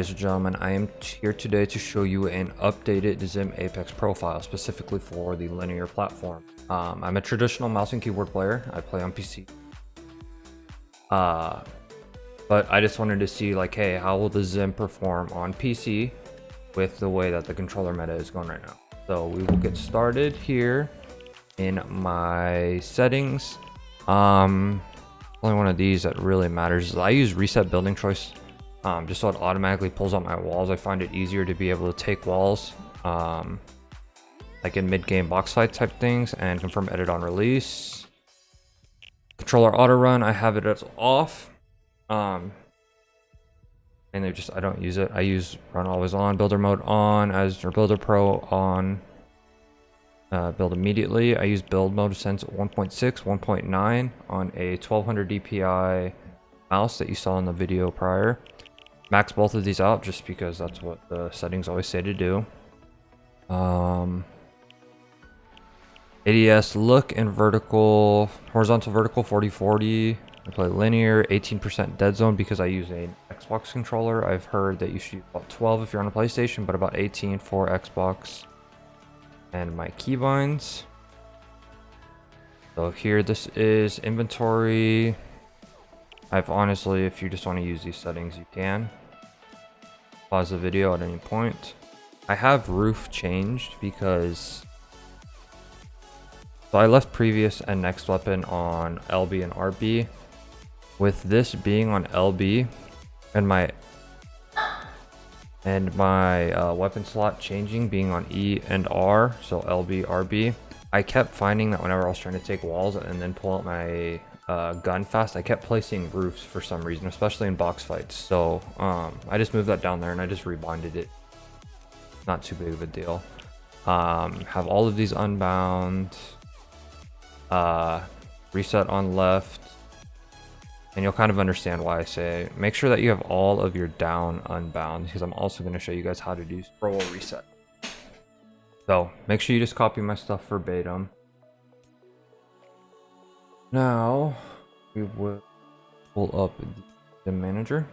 Ladies and gentlemen, I am here today to show you an updated Zim Apex profile, specifically for the linear platform. I'm a traditional mouse and keyboard player. I play on PC. But I just wanted to see, like, hey, how will the Zim perform on PC with the way that the controller meta is going right now? So we will get started here in my settings. Only one of these that really matters is I use reset building choice. Just so it automatically pulls out my walls. I find it easier to be able to take walls like in mid-game box fight type things, and confirm edit on release. Controller auto run, I have it as off, and I don't use it. I use run always on, builder mode on, or builder pro on, build immediately. I use build mode since 1.6 1.9 on a 1200 DPI mouse that you saw in the video prior. Max both of these out just because that's what the settings always say to do. ADS look and horizontal vertical 40/40. I play linear, 18% dead zone because I use an Xbox controller. I've heard that you should use about 12 if you're on a PlayStation, but about 18 for Xbox. And my keybinds. So here, this is inventory. Honestly, if you just want to use these settings, you can pause the video at any point. I have roof changed because I left previous and next weapon on LB and RB. With this being on LB and my weapon slot changing being on E and R, so LB RB, I kept finding that whenever I was trying to take walls and then pull out my gun fast, I kept placing roofs for some reason, especially in box fights. So I just moved that down there and I just rebinded it. Not too big of a deal. Have all of these unbound, reset on left, and you'll kind of understand why I say make sure that you have all of your down unbound, because I'm also going to show you guys how to do scroll reset. So make sure you just copy my stuff verbatim. Now we will pull up the Zim Manager.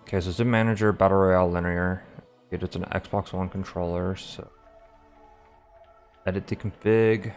Okay, so Zim Manager, Battle Royale linear. It's an Xbox One controller, so edit the config.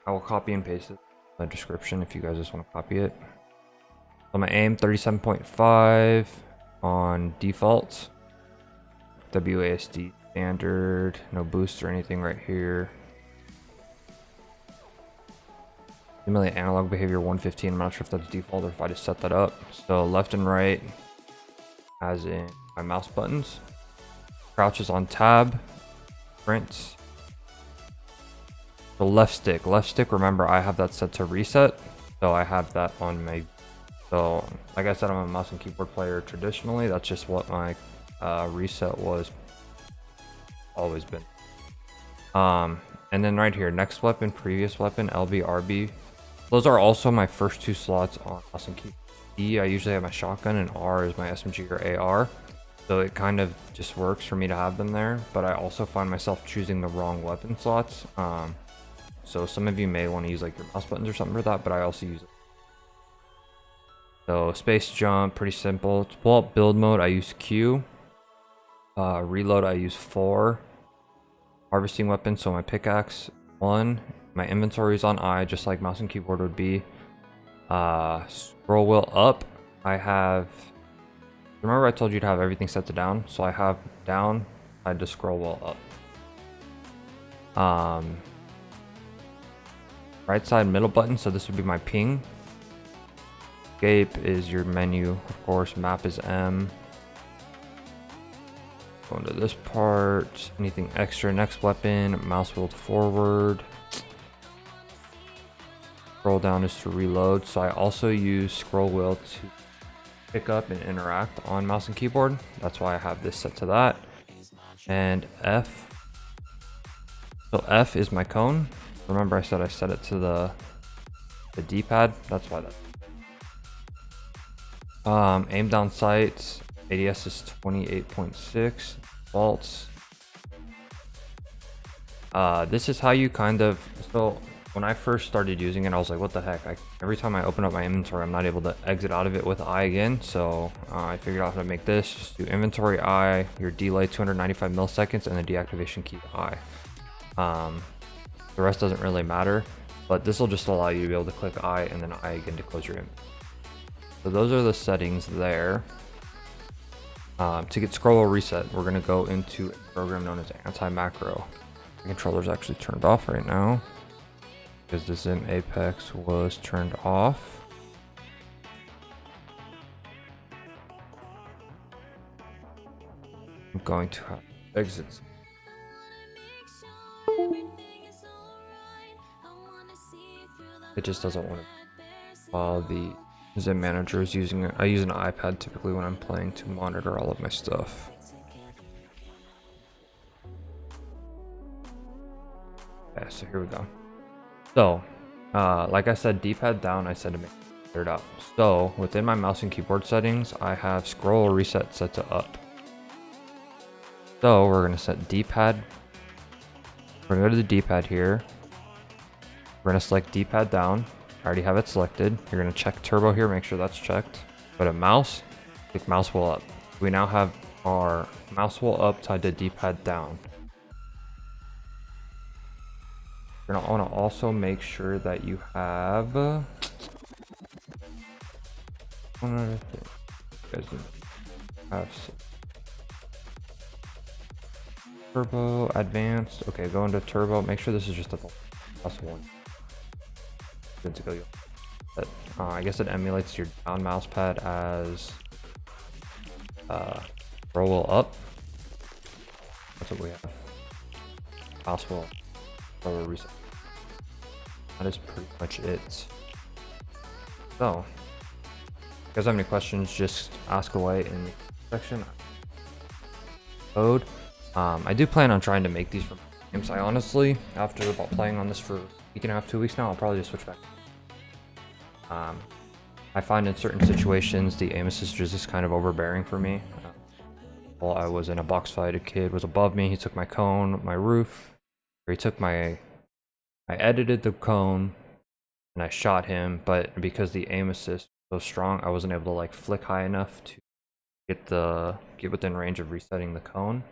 I will copy and paste it in the description if you guys just want to copy it. So my aim 37.5 on default. WASD standard, no boost or anything right here. Simulate analog behavior 115. I'm not sure if that's default or if I just set that up. So left and right, as in my mouse buttons. Crouch is on tab. Sprint. So left stick. Remember, I have that set to reset. So I have that on my. So like I said, I'm a mouse and keyboard player traditionally. That's just what my reset was. Always been. And then right here, next weapon, previous weapon, LB, RB. Those are also my first two slots on mouse and keyboard. E, I usually have my shotgun, and R is my SMG or AR. So it kind of just works for me to have them there, but I also find myself choosing the wrong weapon slots. So some of you may want to use like your mouse buttons or something for that, but I also use it. So space jump, pretty simple. To pull up build mode, I use Q. Reload, I use 4. Harvesting weapon, so my pickaxe 1. My inventory is on I, just like mouse and keyboard would be. Scroll wheel up, I have. Remember I told you to have everything set to down, so I have down. I just scroll wheel up. Right side middle button, so this would be my ping. Escape is your menu, of course. Map is M. Go into this part. Anything extra? Next weapon. Mouse wheel forward. Scroll down is to reload. So I also use scroll wheel to pick up and interact on mouse and keyboard. That's why I have this set to that. And F. So F is my cone. Remember I said I set it to the D-pad. That's why that. Aim down sights. ADS is 28.6. Defaults. This is how you kind of. So when I first started using it, I was like, what the heck? Every time I open up my inventory, I'm not able to exit out of it with I again. So I figured out how to make this. Just do inventory I, your delay 295 milliseconds, and the deactivation key I. The rest doesn't really matter, but this will just allow you to be able to click I and then I again to close your inventory. So those are the settings there. To get scroll reset, we're going to go into a program known as anti-macro. The controller's actually turned off right now because the Zim Apex was turned off. I'm going to have exits. It just doesn't want to. While the Zim manager is using it, I use an iPad typically when I'm playing to monitor all of my stuff. Okay, so here we go. So, like I said, D-pad down, I said to make it cleared up. So, within my mouse and keyboard settings, I have scroll reset set to up. So, we're going to set D-pad. We're going to go to the D-pad here. We're going to select D-pad down. I already have it selected. You're going to check turbo here, make sure that's checked. Go to mouse, click mouse wheel up. We now have our mouse wheel up tied to D-pad down. You're going to want to also make sure that you have one other thing. You guys have turbo, advanced. Okay, go into turbo. Make sure this is just a +1. Good to go. But, I guess it emulates your down mouse pad as roll up. That's what we have. Mouse wheel. Reset. That is pretty much it. So, if you guys have any questions, just ask away in the section. Code. I do plan on trying to make these for games. I honestly, after about playing on this for a week and a half, 2 weeks now, I'll probably just switch back. I find in certain situations the aim assist is just kind of overbearing for me. While I was in a box fight, a kid was above me. He took my cone, my roof. Or he took my. I edited the cone, and I shot him. But because the aim assist was so strong, I wasn't able to like flick high enough to get within range of resetting the cone.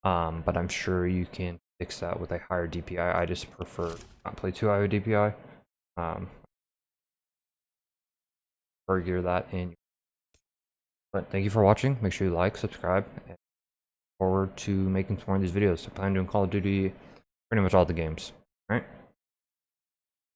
But I'm sure you can fix that with a higher DPI. I just prefer not play too high with DPI. Or gear that in. But thank you for watching. Make sure you like, subscribe, and look forward to making some more of these videos. I plan on doing Call of Duty, pretty much all the games. All right.